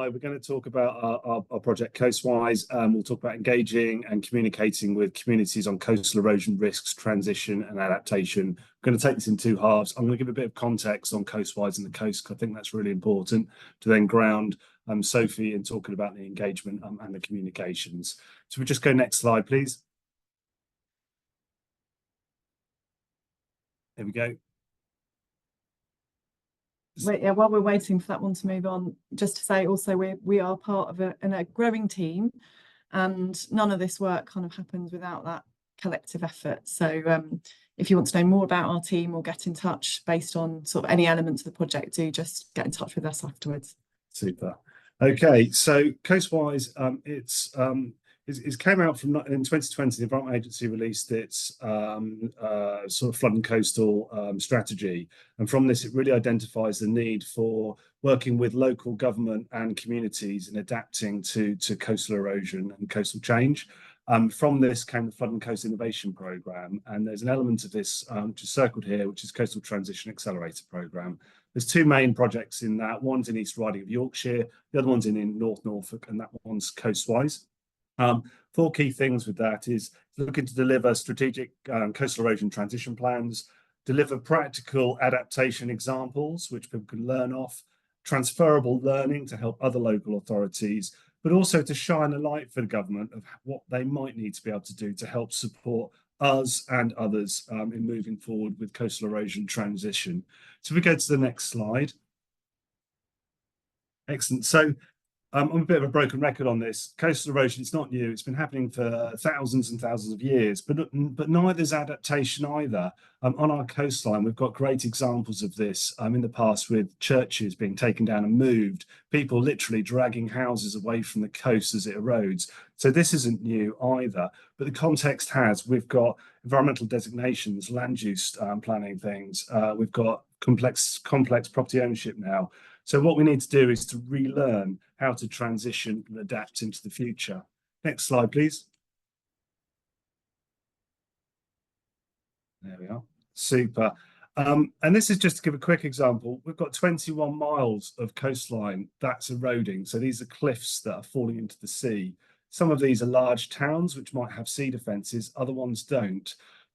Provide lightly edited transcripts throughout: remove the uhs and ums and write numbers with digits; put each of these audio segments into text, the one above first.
We're going to talk about our project Coastwise. We'll talk about engaging and communicating with communities on coastal erosion risks, transition and adaptation. We're going to take this in two halves. I'm going to give a bit of context on Coastwise and the coast, because I think that's really important to then ground Sophie in talking about the engagement and the communications. So we just go next slide, please. There we go. Yeah, while we're waiting for that one to move on, just to say also we are part of a growing team, and none of this work kind of happens without that collective effort. So if you want to know more about our team or get in touch based on sort of any elements of the project, do just get in touch with us afterwards. Super. Okay, so Coastwise, it came out from in 2020. The Environment Agency released its sort of flood and coastal strategy, and from this it really identifies the need for working with local government and communities in adapting to coastal erosion and coastal change. From this came the Flood and Coast Innovation Programme, and there's an element of this which is circled here, which is Coastal Transition Accelerator Programme. There's two main projects in that. One's in East Riding of Yorkshire, the other one's in North Norfolk, and that one's Coastwise. Four key things with that is looking to deliver strategic coastal erosion transition plans, deliver practical adaptation examples which people can learn off, transferable learning to help other local authorities, but also to shine a light for the government of what they might need to be able to do to help support us and others in moving forward with coastal erosion transition. So we go to the next slide. Excellent. So I'm a bit of a broken record on this. Coastal erosion, it's not new. It's been happening for thousands and thousands of years, but neither is adaptation either. On our coastline, we've got great examples of this in the past, with churches being taken down and moved, people literally dragging houses away from the coast as it erodes. So this isn't new either, but the context has. We've got environmental designations, land use planning things. We've got complex property ownership now. So what we need to do is to relearn how to transition and adapt into the future. Next slide, please. There we are. Super. And this is just to give a quick example. We've got 21 miles of coastline that's eroding. So these are cliffs that are falling into the sea. Some of these are large towns which might have sea defences, other ones don't.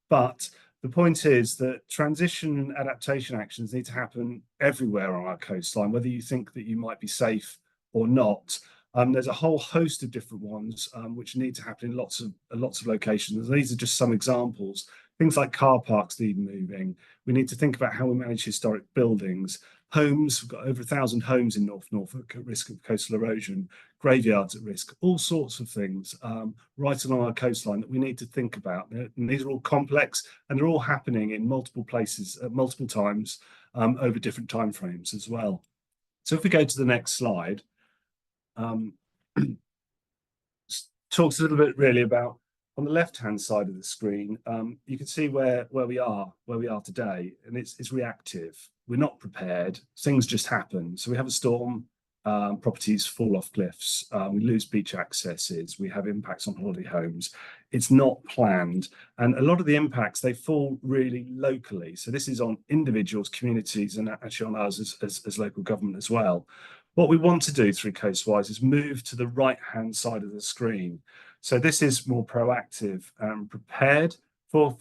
But the point is that transition and adaptation actions need to happen everywhere on our coastline, whether you think that you might be safe or not. There's a whole host of different ones which need to happen in lots of locations. These are just some examples. Things like car parks need moving. We need to think about how we manage historic buildings. Homes, we've got over 1,000 homes in North Norfolk at risk of coastal erosion, graveyards at risk, all sorts of things right along our coastline that we need to think about. And these are all complex, and they're all happening in multiple places at multiple times over different timeframes as well. So if we go to the next slide, talks a little bit really about, on the left-hand side of the screen, you can see where we are today, and it's reactive. We're not prepared. Things just happen. So we have a storm, properties fall off cliffs, we lose beach accesses, we have impacts on holiday homes. It's not planned, and a lot of the impacts, they fall really locally. So this is on individuals, communities, and actually on us as local government as well. What we want to do through Coastwise is move to the right-hand side of the screen. So this is more proactive and prepared for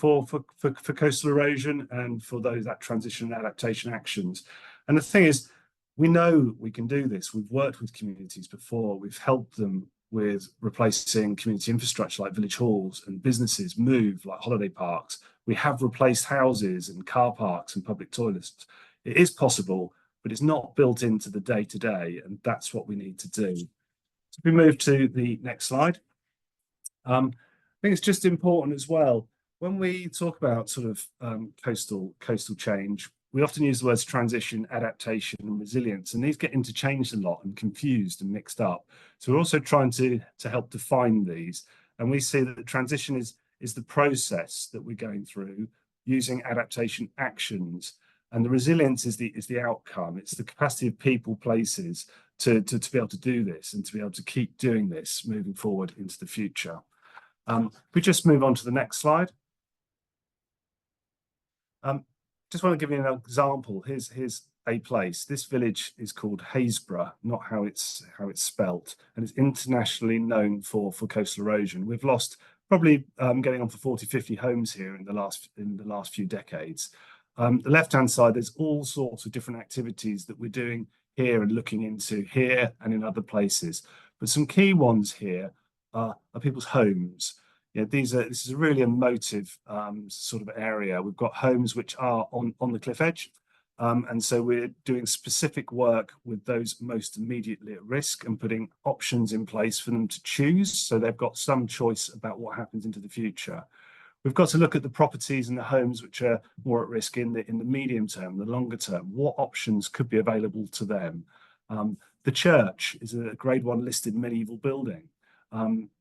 coastal erosion and for that transition and adaptation actions. And the thing is, we know we can do this. We've worked with communities before. We've helped them with replacing community infrastructure like village halls, and businesses move like holiday parks. We have replaced houses and car parks and public toilets. It is possible, but it's not built into the day-to-day, and that's what we need to do. So if we move to the next slide. I think it's just important as well, when we talk about sort of coastal change, we often use the words transition, adaptation, and resilience, and these get interchanged a lot and confused and mixed up. So we're also trying to help define these, and we see that the transition is the process that we're going through using adaptation actions, and the resilience is the outcome. It's the capacity of people, places to be able to do this and to be able to keep doing this moving forward into the future. If we just move on to the next slide. Just want to give you an example. Here's a place. This village is called Haysborough, not how it's spelt, and it's internationally known for coastal erosion. We've lost probably getting on for 40, 50 homes here in the last few decades. The left-hand side, there's all sorts of different activities that we're doing here and looking into here and in other places. But some key ones here are people's homes. Yeah, this is a really emotive sort of area. We've got homes which are on the cliff edge. And so we're doing specific work with those most immediately at risk and putting options in place for them to choose. So they've got some choice about what happens into the future. We've got to look at the properties and the homes which are more at risk in the medium term, the longer term. What options could be available to them? The church is a Grade 1 listed medieval building.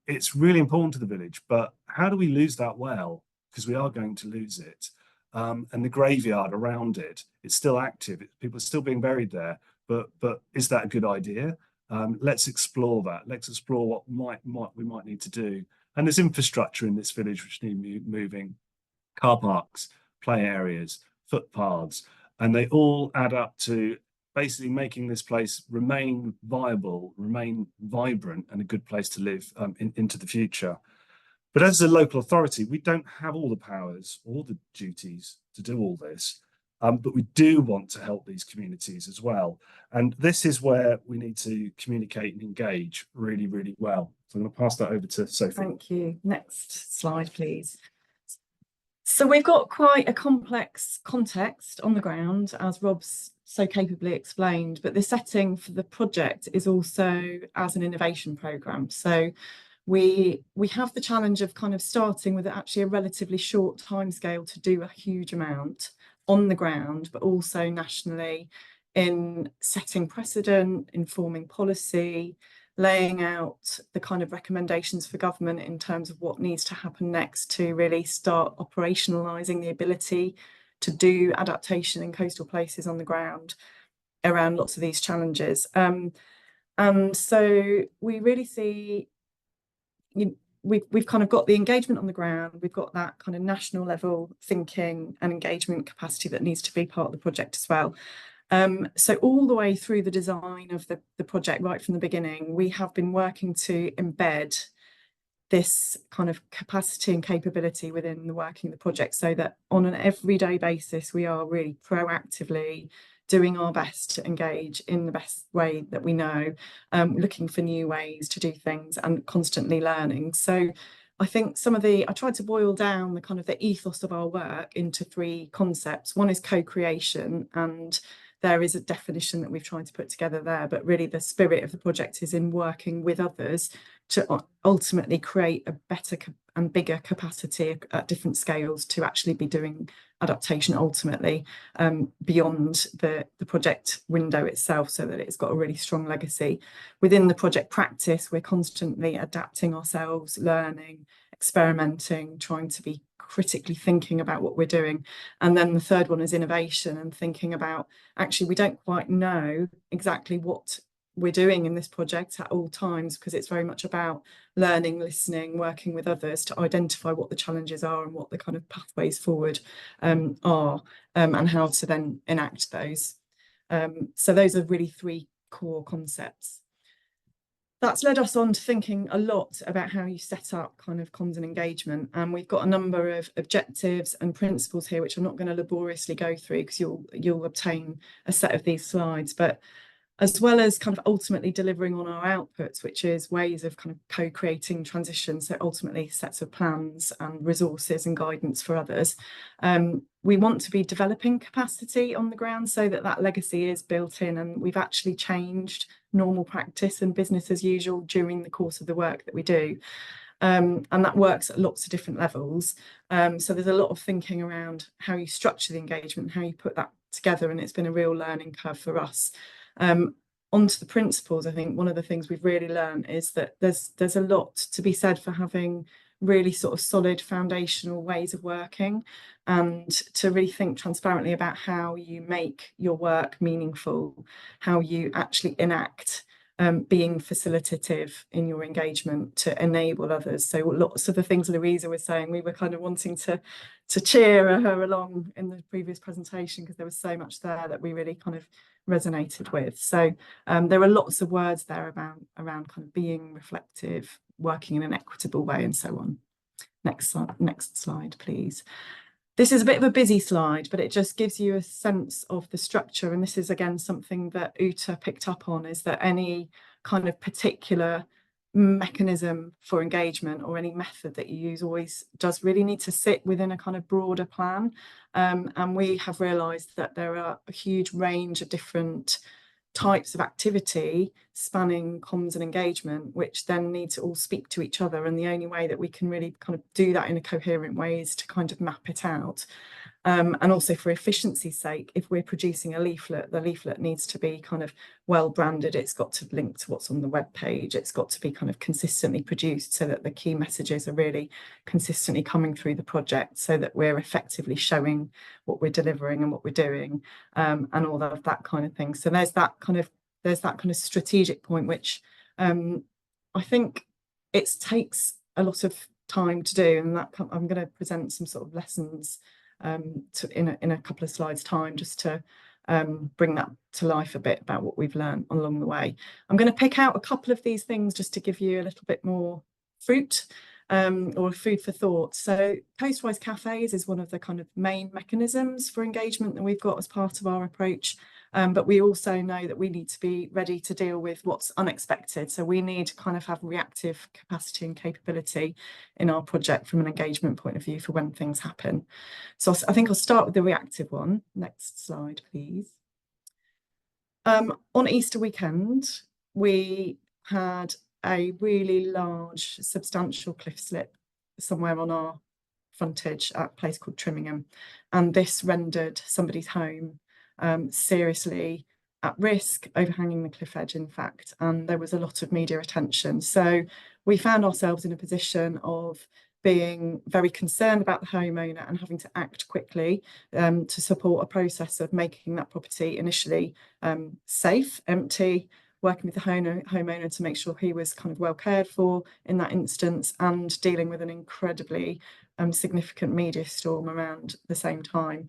It's really important to the village, but how do we lose that well? Because we are going to lose it. And the graveyard around it, it's still active. People are still being buried there, but is that a good idea? Let's explore that. Let's explore what we might need to do. And there's infrastructure in this village which need moving, car parks, play areas, footpaths, and they all add up to basically making this place remain viable, remain vibrant, and a good place to live into the future. But as a local authority, we don't have all the powers or the duties to do all this, but we do want to help these communities as well. And this is where we need to communicate and engage really, really well. So I'm going to pass that over to Sophie. Thank you. Next slide, please. So we've got quite a complex context on the ground, as Rob's so capably explained, but the setting for the project is also as an innovation programme. So we have the challenge of kind of starting with actually a relatively short timescale to do a huge amount on the ground, but also nationally in setting precedent, informing policy, laying out the kind of recommendations for government in terms of what needs to happen next to really start operationalising the ability to do adaptation in coastal places on the ground around lots of these challenges. And so we really see, we've kind of got the engagement on the ground, we've got that kind of national level thinking and engagement capacity that needs to be part of the project as well. So all the way through the design of the project, right from the beginning, we have been working to embed this kind of capacity and capability within the working of the project, so that on an everyday basis, we are really proactively doing our best to engage in the best way that we know, looking for new ways to do things and constantly learning. So I think I tried to boil down the kind of the ethos of our work into 3 concepts. One is co-creation, and there is a definition that we've tried to put together there, but really the spirit of the project is in working with others to ultimately create a better and bigger capacity at different scales to actually be doing adaptation ultimately beyond the project window itself, so that it's got a really strong legacy. Within the project practice, we're constantly adapting ourselves, learning, experimenting, trying to be critically thinking about what we're doing. And then the third one is innovation, and thinking about, actually, we don't quite know exactly what we're doing in this project at all times, because it's very much about learning, listening, working with others to identify what the challenges are and what the kind of pathways forward are, and how to then enact those. So those are really 3 core concepts. That's led us on to thinking a lot about how you set up kind of comms and engagement. And we've got a number of objectives and principles here, which I'm not going to laboriously go through because you'll obtain a set of these slides. But as well as kind of ultimately delivering on our outputs, which is ways of kind of co-creating transition, so ultimately sets of plans and resources and guidance for others. We want to be developing capacity on the ground so that that legacy is built in, and we've actually changed normal practice and business as usual during the course of the work that we do. And that works at lots of different levels. So there's a lot of thinking around how you structure the engagement, how you put that together, and it's been a real learning curve for us. Onto the principles, I think one of the things we've really learned is that there's a lot to be said for having really sort of solid foundational ways of working, and to really think transparently about how you make your work meaningful, how you actually enact being facilitative in your engagement to enable others. So lots of the things Louisa was saying, we were kind of wanting to cheer her along in the previous presentation, because there was so much there that we really kind of resonated with. So there are lots of words there around kind of being reflective, working in an equitable way, and so on. Next slide, please. This is a bit of a busy slide, but it just gives you a sense of the structure. And this is, again, something that Uta picked up on, is that any kind of particular mechanism for engagement or any method that you use always does really need to sit within a kind of broader plan. And we have realised that there are a huge range of different types of activity spanning comms and engagement, which then need to all speak to each other. And the only way that we can really kind of do that in a coherent way is to kind of map it out. And also, for efficiency's sake, if we're producing a leaflet, the leaflet needs to be kind of well branded. It's got to link to what's on the web page. It's got to be kind of consistently produced so that the key messages are really consistently coming through the project, so that we're effectively showing what we're delivering and what we're doing, and all of that kind of thing. So there's that kind of strategic point, which I think it takes a lot of time to do, and that I'm going to present some sort of lessons in a couple of slides time, just to bring that to life a bit about what we've learned along the way. I'm going to pick out a couple of these things just to give you a little bit more fruit or food for thought. So Coastwise cafes is one of the kind of main mechanisms for engagement that we've got as part of our approach. But we also know that we need to be ready to deal with what's unexpected. So we need to kind of have reactive capacity and capability in our project from an engagement point of view for when things happen. So I think I'll start with the reactive one. Next slide, please. On Easter weekend, we had a really large, substantial cliff slip somewhere on our frontage at a place called Trimmingham. And this rendered somebody's home seriously at risk, overhanging the cliff edge, in fact, and there was a lot of media attention. So we found ourselves in a position of being very concerned about the homeowner and having to act quickly to support a process of making that property initially safe, empty, working with the homeowner to make sure he was kind of well cared for in that instance, and dealing with an incredibly significant media storm around the same time.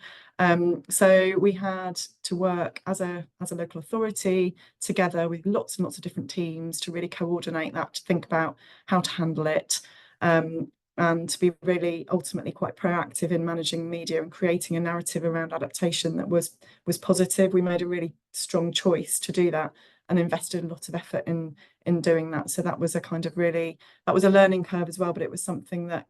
So we had to work as a local authority together with lots and lots of different teams to really coordinate that, to think about how to handle it, and to be really ultimately quite proactive in managing media and creating a narrative around adaptation that was positive. We made a really strong choice to do that and invested a lot of effort in doing that. So that was a kind of that was a learning curve as well, but it was something that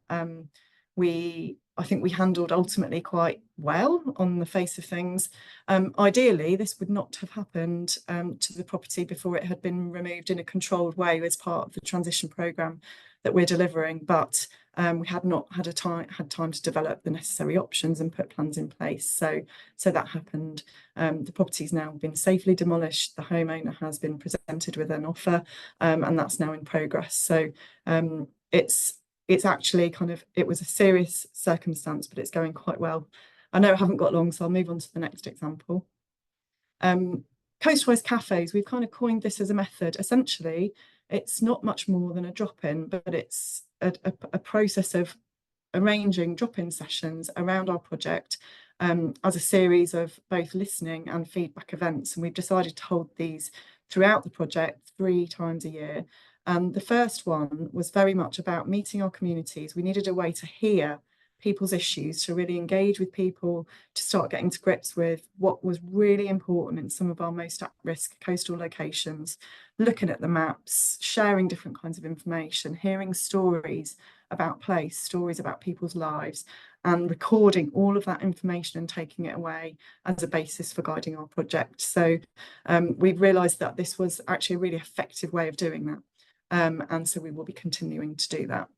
I think we handled ultimately quite well on the face of things. Ideally, this would not have happened to the property before it had been removed in a controlled way as part of the transition programme that we're delivering, but we had not had time to develop the necessary options and put plans in place. So that happened. The property's now been safely demolished. The homeowner has been presented with an offer, and that's now in progress. So it's actually it was a serious circumstance, but it's going quite well. I know I haven't got long, so I'll move on to the next example. Coastwise cafes, we've kind of coined this as a method. Essentially, it's not much more than a drop-in, but it's a process of arranging drop-in sessions around our project as a series of both listening and feedback events. And we've decided to hold these throughout the project 3 times a year. And the first one was very much about meeting our communities. We needed a way to hear people's issues, to really engage with people, to start getting to grips with what was really important in some of our most at-risk coastal locations, looking at the maps, sharing different kinds of information, hearing stories about place, stories about people's lives, and recording all of that information and taking it away as a basis for guiding our project. So we've realised that this was actually a really effective way of doing that. And so we will be continuing to do that.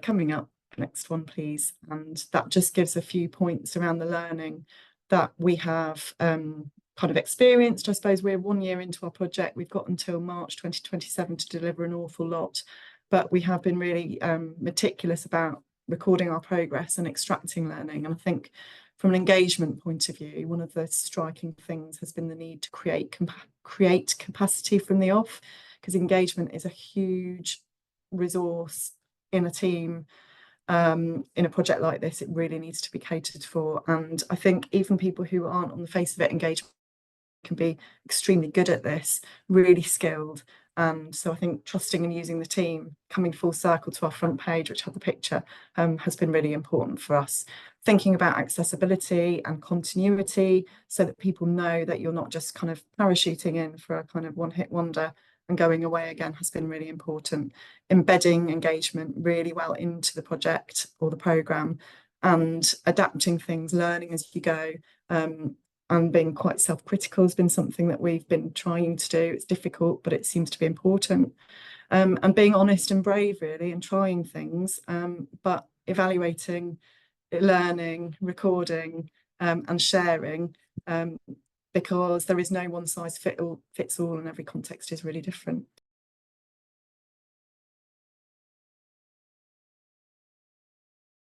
Coming up, next one, please. And that just gives a few points around the learning that we have kind of experienced. I suppose we're 1 year into our project. We've got until March 2027 to deliver an awful lot, but we have been really meticulous about recording our progress and extracting learning. And I think From an engagement point of view, one of the striking things has been the need to create capacity from the off, because engagement is a huge resource in a team. In a project like this, it really needs to be catered for. And I think even people who aren't on the face of it, engagement can be extremely good at this, really skilled. And so I think trusting and using the team, coming full circle to our front page, which had the picture, has been really important for us. Thinking about accessibility and continuity so that people know that you're not just kind of parachuting in for a kind of one-hit wonder and going away again has been really important. Embedding engagement really well into the project or the programme, and adapting things, learning as you go, and being quite self-critical has been something that we've been trying to do. It's difficult, but it seems to be important. And being honest and brave, really, and trying things, but evaluating, learning, recording, and sharing, because there is no one size fits all, and every context is really different.